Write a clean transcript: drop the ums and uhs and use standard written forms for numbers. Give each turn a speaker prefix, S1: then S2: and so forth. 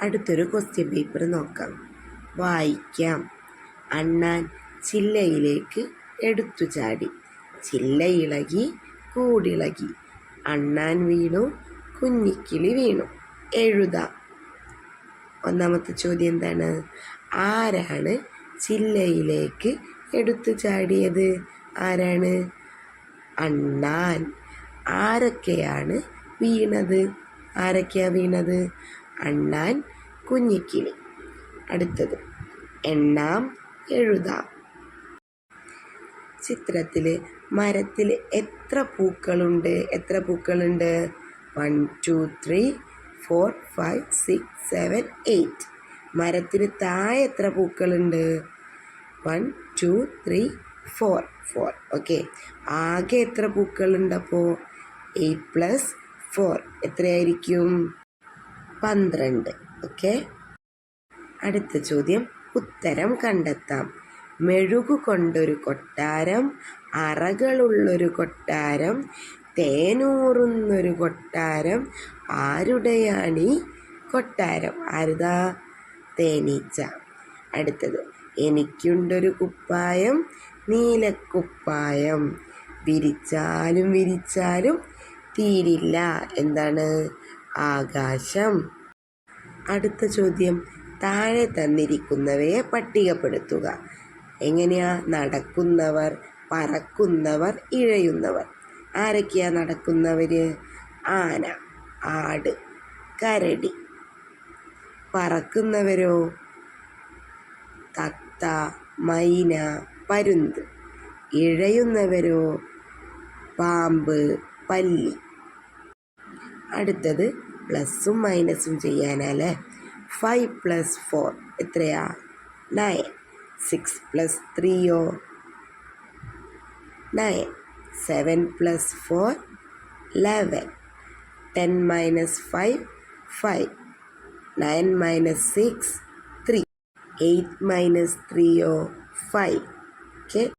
S1: അടുത്തൊരു question paper നോക്കാം. വായിക്കാം. അണ്ണാൻ ചില്ലയിലേക്ക് എടുത്തു ചാടി. ചില്ല ഇളകി, കൂടിളകി. അണ്ണാൻ വീണു, കുഞ്ഞിക്കിളി വീണു. എഴുതാം. ഒന്നാമത്തെ ചോദ്യം എന്താണ്? ആരാണ് ചില്ലയിലേക്ക് എടുത്തു ചാടിയത്? ആരാണ്? അണ്ണാൻ. ആരൊക്കെയാണ് വീണത്? ആരൊക്കെയാ വീണത്? അണ്ണാൻ, കുഞ്ഞിക്കിളി. അടുത്തത് എണ്ണാം, എഴുതാം. ചിത്രത്തിൽ മരത്തിൽ എത്ര പൂക്കളുണ്ട്? 1 2 3 4 5 6 7 8. മരത്തിന് താഴെ എത്ര പൂക്കളുണ്ട്? 1 2 3 4. ഓക്കെ. ആകെ എത്ര പൂക്കളുണ്ട്? അപ്പോൾ 8 + 4 എത്രയായിരിക്കും? 12. ഓക്കെ. അടുത്ത ചോദ്യം, ഉത്തരം കണ്ടെത്താം. മെഴുകു കൊണ്ടൊരു കൊട്ടാരം, അറകളുള്ളൊരു കൊട്ടാരം, തേനൂറുന്നൊരു കൊട്ടാരം, ആരുടെയാണീ കൊട്ടാരം? ആരുതാ? തേനീച്ച. അടുത്തത്, എനിക്കുണ്ടൊരു കുപ്പായം, നീലക്കുപ്പായം, വിരിച്ചാലും വിരിച്ചാലും തീരില്ല. എന്താണ്? ആകാശം. അടുത്ത ചോദ്യം, താഴെ തന്നിരിക്കുന്നവയെ പട്ടികപ്പെടുത്തുക. എങ്ങനെയാ? നടക്കുന്നവർ, പറക്കുന്നവർ, ഇഴയുന്നവർ. ആരൊക്കെയാ നടക്കുന്നവർ? ആന, ആട്, കരടി. പറക്കുന്നവരോ? തത്ത, മൈന, പരുന്ത്. ഇഴയുന്നവരോ? പാമ്പ്, പല്ലി. അടുത്തത് പ്ലസും മൈനസും ചെയ്യാനല്ലേ. 5 + 4 എത്രയാ? 9. 6 + 3 9. 7 + 4 11. 10 - 5 5. 9 - 6 3. 8 - 3 5. ഓക്കെ.